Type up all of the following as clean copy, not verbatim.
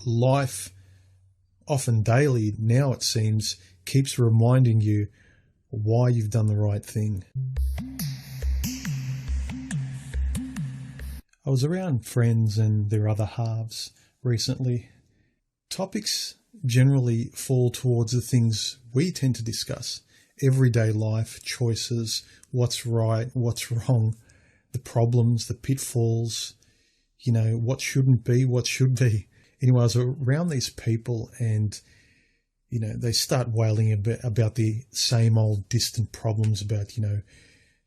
life, often daily, now it seems, keeps reminding you why you've done the right thing. I was around friends and their other halves recently. Topics generally fall towards the things we tend to discuss. Everyday life, choices, what's right, what's wrong, the problems, the pitfalls, what shouldn't be, what should be. Anyway, I was around these people and, they start wailing a bit about the same old distant problems about,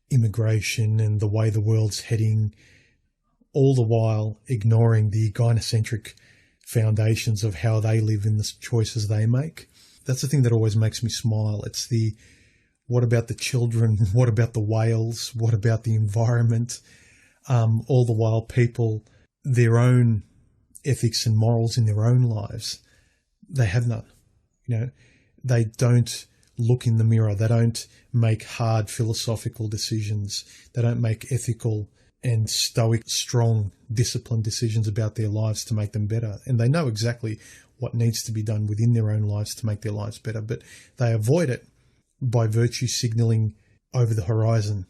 immigration and the way the world's heading, all the while ignoring the gynocentric foundations of how they live and the choices they make. That's the thing that always makes me smile. It's the, what about the children? What about the whales? What about the environment? All the while people, their own ethics and morals in their own lives, they have none. They don't look in the mirror. They don't make hard philosophical decisions. They don't make ethical and stoic, strong, disciplined decisions about their lives to make them better. And they know exactly what needs to be done within their own lives to make their lives better, but they avoid it by virtue signaling over the horizon,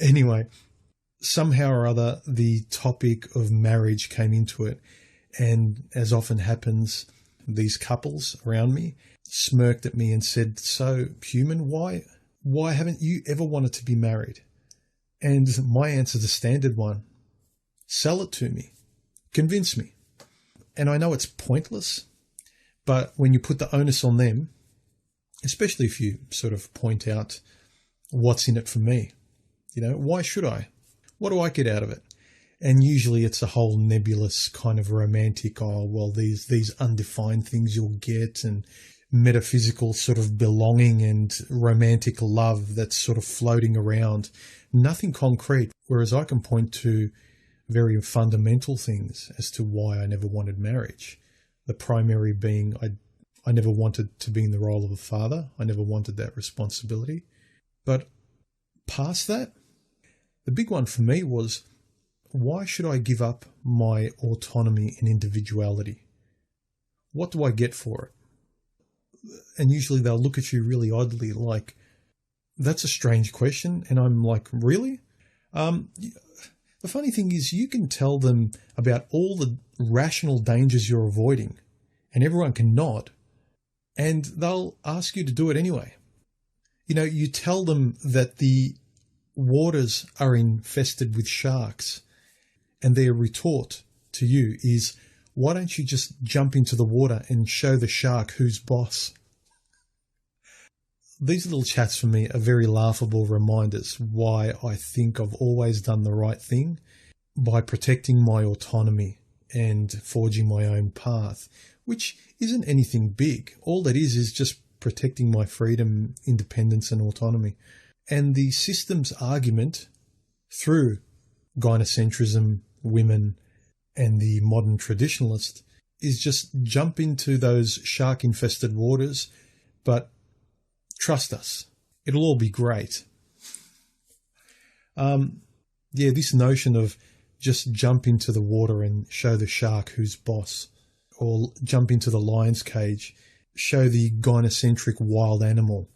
Anyway, somehow or other, the topic of marriage came into it. And as often happens, these couples around me smirked at me and said, "So, human, why haven't you ever wanted to be married?" And my answer is a standard one. Sell it to me. Convince me. And I know it's pointless, but when you put the onus on them, especially if you sort of point out what's in it for me, why should I? What do I get out of it? And usually it's a whole nebulous kind of romantic, these undefined things you'll get, and metaphysical sort of belonging and romantic love that's sort of floating around. Nothing concrete, whereas I can point to very fundamental things as to why I never wanted marriage. The primary being I never wanted to be in the role of a father. I never wanted that responsibility. But past that, the big one for me was, why should I give up my autonomy and individuality? What do I get for it? And usually they'll look at you really oddly like, that's a strange question. And I'm like, really? The funny thing is you can tell them about all the rational dangers you're avoiding, and everyone can nod, and they'll ask you to do it anyway. You tell them that the waters are infested with sharks, and their retort to you is, why don't you just jump into the water and show the shark who's boss? These little chats for me are very laughable reminders why I think I've always done the right thing by protecting my autonomy and forging my own path, which isn't anything big. All that is just protecting my freedom, independence and autonomy. And the system's argument through gynocentrism, women, and the modern traditionalist is just jump into those shark-infested waters, but trust us, it'll all be great. This notion of just jump into the water and show the shark who's boss, or jump into the lion's cage, show the gynocentric wild animal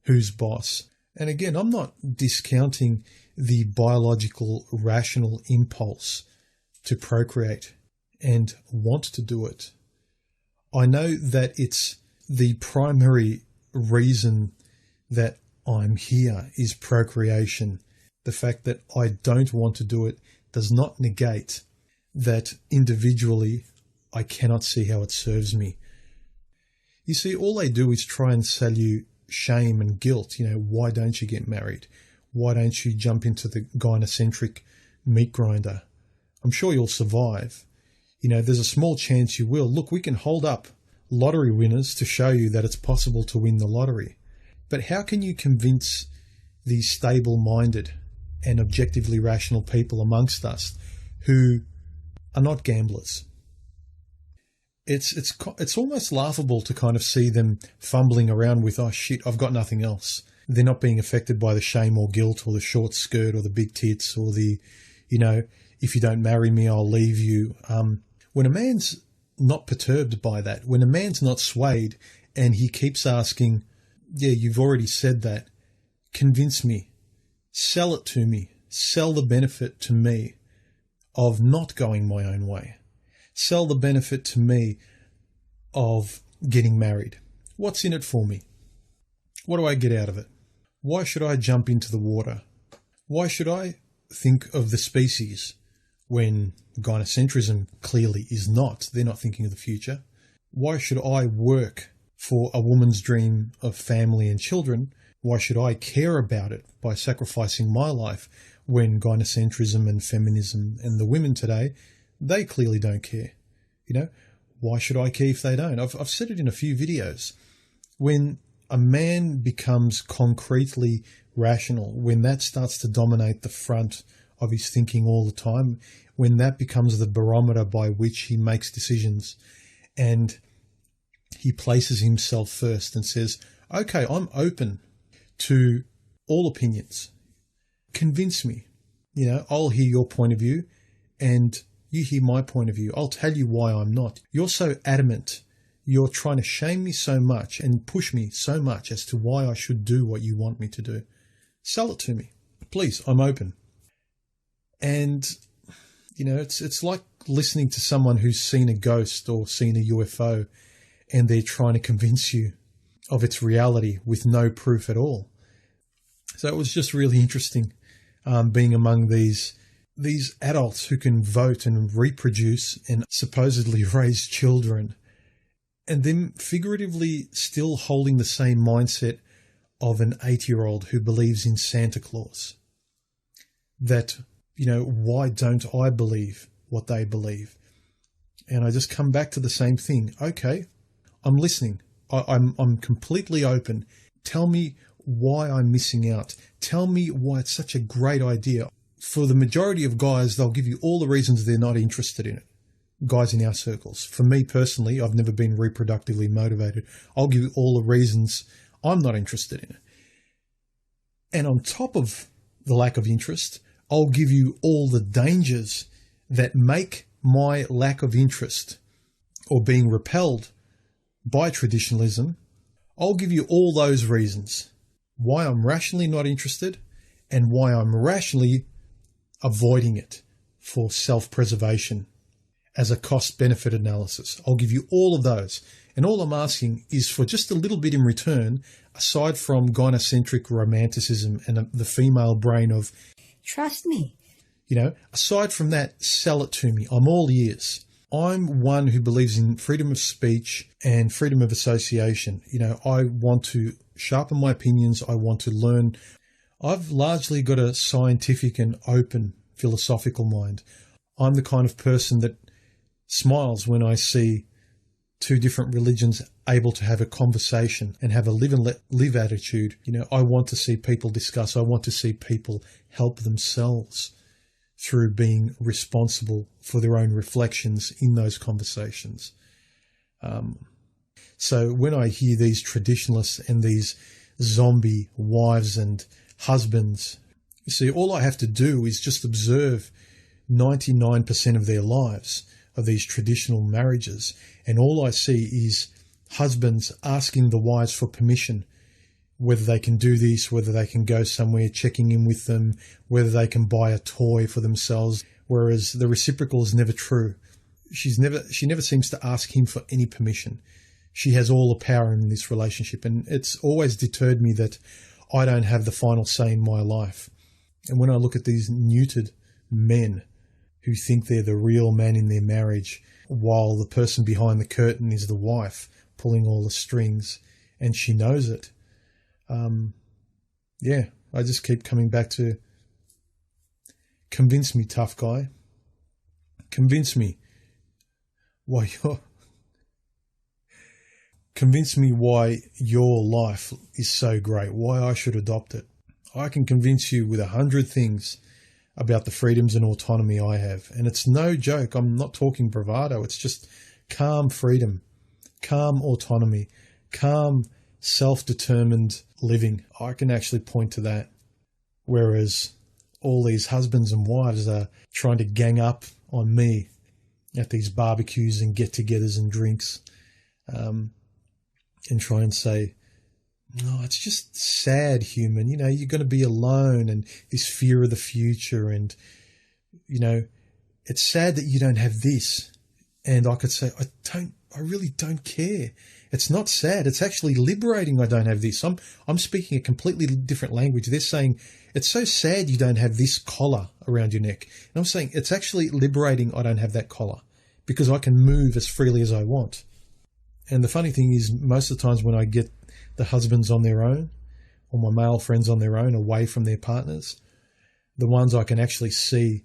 who's boss. And again, I'm not discounting the biological rational impulse to procreate and want to do it. I know that it's the primary reason that I'm here is procreation. The fact that I don't want to do it does not negate that individually I cannot see how it serves me. You see, all they do is try and sell you shame and guilt. Why don't you get married? Why don't you jump into the gynocentric meat grinder? I'm sure you'll survive. There's a small chance you will. Look, we can hold up lottery winners to show you that it's possible to win the lottery. But how can you convince these stable-minded and objectively rational people amongst us who are not gamblers? It's almost laughable to kind of see them fumbling around with, oh shit, I've got nothing else. They're not being affected by the shame or guilt or the short skirt or the big tits or the, if you don't marry me, I'll leave you. When a man's not perturbed by that, when a man's not swayed and he keeps asking, yeah, you've already said that, convince me, sell it to me, sell the benefit to me of not going my own way, sell the benefit to me of getting married. What's in it for me? What do I get out of it? Why should I jump into the water? Why should I think of the species when gynocentrism clearly is not? They're not thinking of the future. Why should I work for a woman's dream of family and children? Why should I care about it by sacrificing my life when gynocentrism and feminism and the women today, they clearly don't care? You know, why should I care if they don't? I've said it in a few videos. When a man becomes concretely rational, when that starts to dominate the front of his thinking all the time, when that becomes the barometer by which he makes decisions and he places himself first and says, okay, I'm open to all opinions. Convince me. You know, I'll hear your point of view and you hear my point of view. I'll tell you why I'm not. You're so adamant. You're trying to shame me so much and push me so much as to why I should do what you want me to do. Sell it to me. Please, I'm open. And, you know, it's like listening to someone who's seen a ghost or seen a UFO and they're trying to convince you of its reality with no proof at all. So it was just really interesting being among these adults who can vote and reproduce and supposedly raise children, and them figuratively still holding the same mindset of an 8-year-old who believes in Santa Claus. That, you know, why don't I believe what they believe? And I just come back to the same thing. Okay, I'm listening. I'm completely open. Tell me why I'm missing out. Tell me why it's such a great idea. For the majority of guys, they'll give you all the reasons they're not interested in it. Guys in our circles. For me personally, I've never been reproductively motivated. I'll give you all the reasons I'm not interested in it. And on top of the lack of interest, I'll give you all the dangers that make my lack of interest or being repelled by traditionalism. I'll give you all those reasons why I'm rationally not interested and why I'm rationally avoiding it for self-preservation as a cost-benefit analysis. I'll give you all of those. And all I'm asking is for just a little bit in return, aside from gynocentric romanticism and the female brain of, trust me. You know, aside from that, sell it to me. I'm all ears. I'm one who believes in freedom of speech and freedom of association. You know, I want to sharpen my opinions. I want to learn. I've largely got a scientific and open philosophical mind. I'm the kind of person that smiles when I see two different religions able to have a conversation and have a live and let live attitude. You know, I want to see people discuss. I want to see people help themselves through being responsible for their own reflections in those conversations. So when I hear these traditionalists and these zombie wives and husbands, you see, all I have to do is just observe 99% of their lives of these traditional marriages, and all I see is husbands asking the wives for permission, whether they can do this, whether they can go somewhere, checking in with them, whether they can buy a toy for themselves, whereas the reciprocal is never true. She never seems to ask him for any permission. She has all the power in this relationship, and it's always deterred me that I don't have the final say in my life. And when I look at these neutered men who think they're the real man in their marriage, while the person behind the curtain is the wife pulling all the strings, and she knows it. I just keep coming back to, convince me, tough guy. Convince me why your life is so great, why I should adopt it. I can convince you with 100 things about the freedoms and autonomy I have. And it's no joke. I'm not talking bravado. It's just calm freedom, calm autonomy, calm self-determined living. I can actually point to that. Whereas all these husbands and wives are trying to gang up on me at these barbecues and get-togethers and drinks, and try and say, no, it's just sad, human. You know, you're going to be alone, and this fear of the future, and, you know, it's sad that you don't have this. And I could say, I really don't care. It's not sad. It's actually liberating I don't have this. I'm speaking a completely different language. They're saying, it's so sad you don't have this collar around your neck. And I'm saying, it's actually liberating I don't have that collar, because I can move as freely as I want. And the funny thing is, most of the times when I get the husbands on their own, or my male friends on their own, away from their partners, the ones I can actually see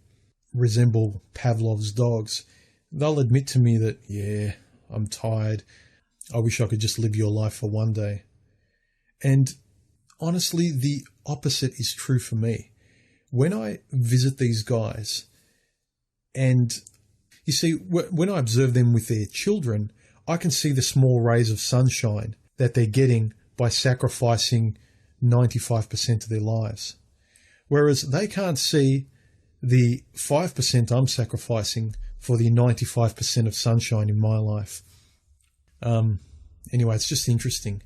resemble Pavlov's dogs, they'll admit to me that, yeah, I'm tired. I wish I could just live your life for one day. And honestly, the opposite is true for me. When I visit these guys, and you see, when I observe them with their children, I can see the small rays of sunshine that they're getting by sacrificing 95% of their lives. Whereas they can't see the 5% I'm sacrificing for the 95% of sunshine in my life. Anyway, it's just interesting.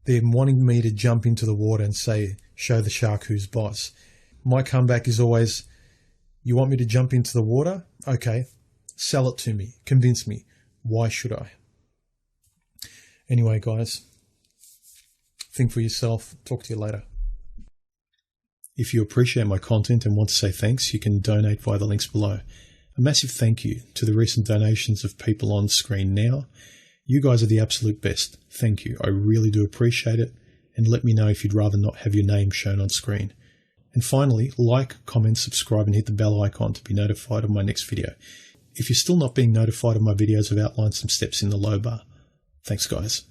They're wanting me to jump into the water and say, show the shark who's boss. My comeback is always, you want me to jump into the water? Okay, sell it to me. Convince me. Why should I? Anyway, guys, think for yourself. Talk to you later. If you appreciate my content and want to say thanks, you can donate via the links below. A massive thank you to the recent donations of people on screen now. You guys are the absolute best. Thank you. I really do appreciate it. And let me know if you'd rather not have your name shown on screen. And finally, like, comment, subscribe, and hit the bell icon to be notified of my next video. If you're still not being notified of my videos, I've outlined some steps in the low bar. Thanks, guys.